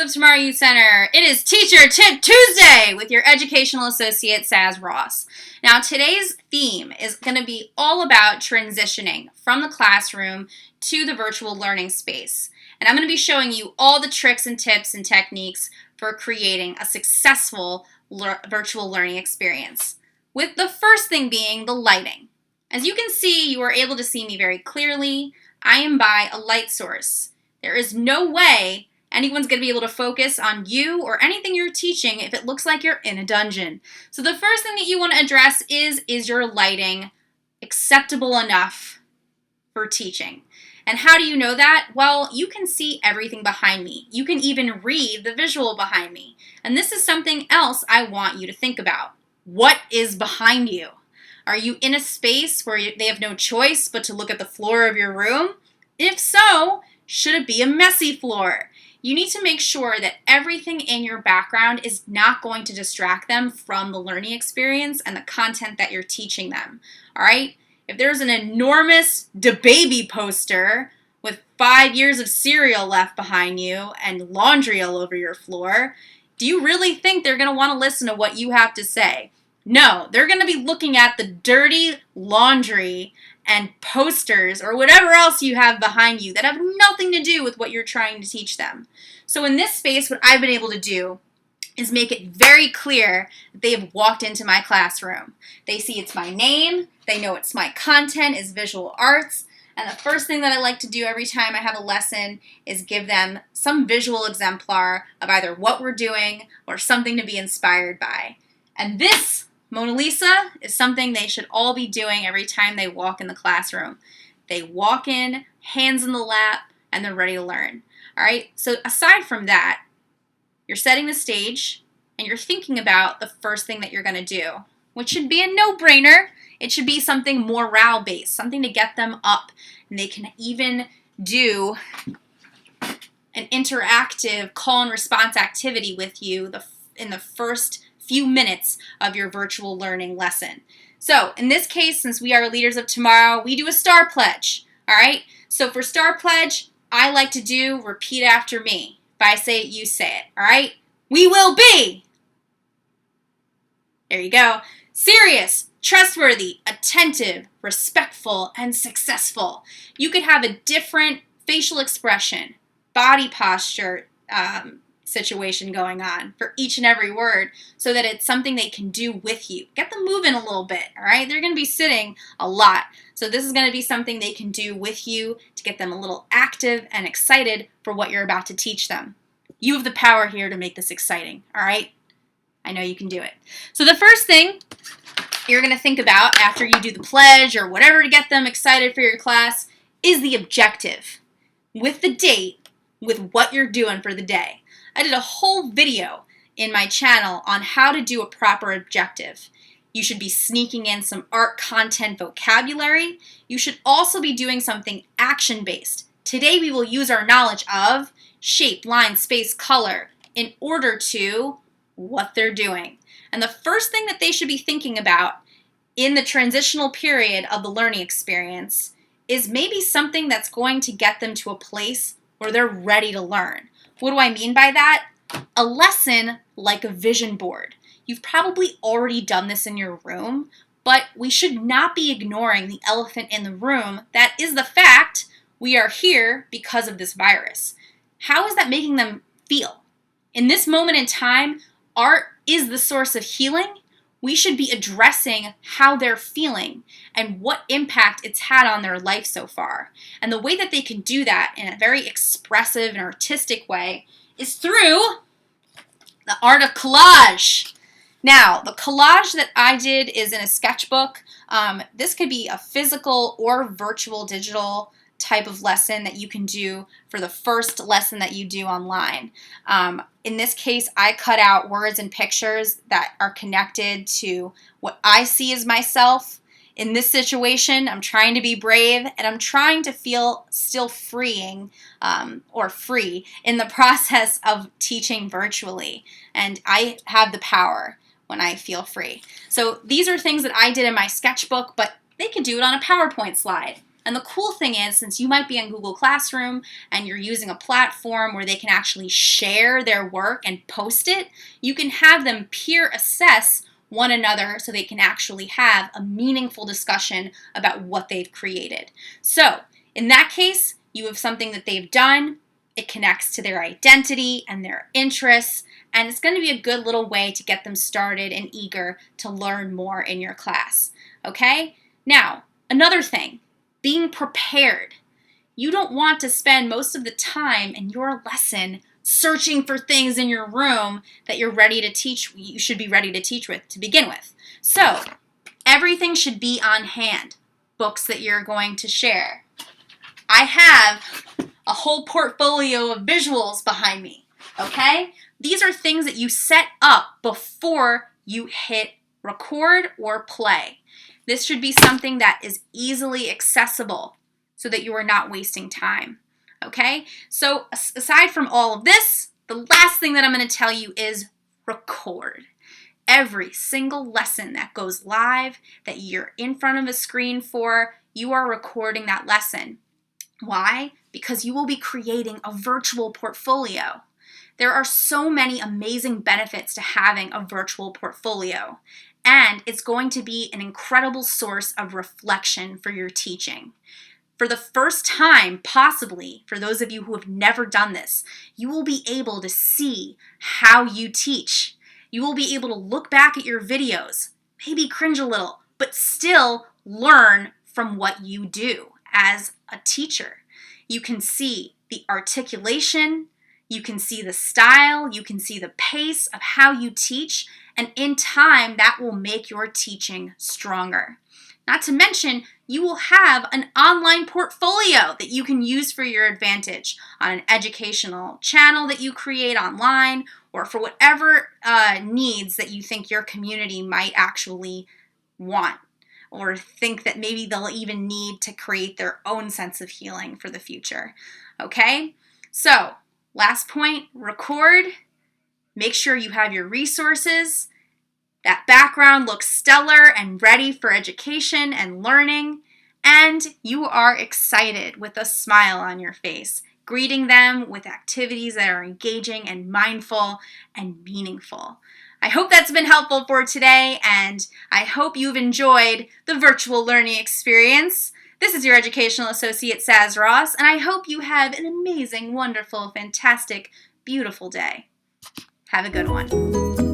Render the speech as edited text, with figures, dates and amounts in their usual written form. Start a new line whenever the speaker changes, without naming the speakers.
of Tomorrow Youth Center. It is Teacher Tip Tuesday with your educational associate, Saz Ross. Now, today's theme is going to be all about transitioning from the classroom to the virtual learning space. And I'm going to be showing you all the tricks and tips and techniques for creating a successful virtual learning experience. With the first thing being the lighting. As you can see, you are able to see me very clearly. I am by a light source. There is no way anyone's going to be able to focus on you or anything you're teaching if it looks like you're in a dungeon. So the first thing that you want to address is your lighting acceptable enough for teaching? And how do you know that? Well, you can see everything behind me. You can even read the visual behind me. And this is something else I want you to think about. What is behind you? Are you in a space where they have no choice but to look at the floor of your room? If so, should it be a messy floor? You need to make sure that everything in your background is not going to distract them from the learning experience and the content that you're teaching them. All right? If there's an enormous DaBaby poster with 5 years of cereal left behind you and laundry all over your floor, do you really think they're going to want to listen to what you have to say? No, they're going to be looking at the dirty laundry and posters or whatever else you have behind you that have nothing to do with what you're trying to teach them. So in this space, what I've been able to do is make it very clear that they have walked into my classroom. They see it's my name, they know it's my content is visual arts, and the first thing that I like to do every time I have a lesson is give them some visual exemplar of either what we're doing or something to be inspired by. And this Mona Lisa is something they should all be doing every time they walk in the classroom. They walk in, hands in the lap, and they're ready to learn. All right, so aside from that, you're setting the stage and you're thinking about the first thing that you're going to do, which should be a no-brainer. It should be something morale-based, something to get them up. And they can even do an interactive call and response activity with you in the first few minutes of your virtual learning lesson. So in this case, since we are leaders of tomorrow, we do a STAR pledge. All right. So for STAR pledge, I like to do repeat after me. If I say it, you say it. All right. We will be. There you go. Serious, trustworthy, attentive, respectful, and successful. You could have a different facial expression, body posture, situation going on for each and every word so that it's something they can do with you. Get them moving a little bit, all right? They're going to be sitting a lot. So this is going to be something they can do with you to get them a little active and excited for what you're about to teach them. You have the power here to make this exciting, all right? I know you can do it. So the first thing you're going to think about after you do the pledge or whatever to get them excited for your class is the objective with the date, with what you're doing for the day. I did a whole video in my channel on how to do a proper objective. You should be sneaking in some art content vocabulary. You should also be doing something action-based. Today we will use our knowledge of shape, line, space, color in order to what they're doing. And the first thing that they should be thinking about in the transitional period of the learning experience is maybe something that's going to get them to a place where they're ready to learn. What do I mean by that? A lesson like a vision board. You've probably already done this in your room, but we should not be ignoring the elephant in the room. That is the fact we are here because of this virus. How is that making them feel? In this moment in time, art is the source of healing. We should be addressing how they're feeling and what impact it's had on their life so far. And the way that they can do that in a very expressive and artistic way is through the art of collage. Now, the collage that I did is in a sketchbook. This could be a physical or virtual digital type of lesson that you can do for the first lesson that you do online. In this case, I cut out words and pictures that are connected to what I see as myself. In this situation, I'm trying to be brave and I'm trying to feel still freeing or free in the process of teaching virtually. And I have the power when I feel free. So these are things that I did in my sketchbook, but they could do it on a PowerPoint slide. And the cool thing is, since you might be in Google Classroom and you're using a platform where they can actually share their work and post it, you can have them peer assess one another so they can actually have a meaningful discussion about what they've created. So in that case, you have something that they've done, it connects to their identity and their interests, and it's going to be a good little way to get them started and eager to learn more in your class. Okay? Now, another thing, being prepared. You don't want to spend most of the time in your lesson searching for things in your room that you should be ready to teach with to begin with. So, everything should be on hand. Books that you're going to share. I have a whole portfolio of visuals behind me, okay? These are things that you set up before you hit record or play. This should be something that is easily accessible so that you are not wasting time, okay? So aside from all of this, the last thing that I'm going to tell you is record. Every single lesson that goes live, that you're in front of a screen for, you are recording that lesson. Why? Because you will be creating a virtual portfolio. There are so many amazing benefits to having a virtual portfolio, and it's going to be an incredible source of reflection for your teaching. For the first time, possibly, for those of you who have never done this, you will be able to see how you teach. You will be able to look back at your videos, maybe cringe a little, but still learn from what you do as a teacher. You can see the articulation, you can see the style, you can see the pace of how you teach, and in time, that will make your teaching stronger. Not to mention, you will have an online portfolio that you can use for your advantage on an educational channel that you create online, or for whatever needs that you think your community might actually want, or think that maybe they'll even need to create their own sense of healing for the future. Okay? So, last point, record. Make sure you have your resources. That background looks stellar and ready for education and learning. And you are excited with a smile on your face, greeting them with activities that are engaging and mindful and meaningful. I hope that's been helpful for today, and I hope you've enjoyed the virtual learning experience. This is your Educational Associate, Saz Ross, and I hope you have an amazing, wonderful, fantastic, beautiful day. Have a good one.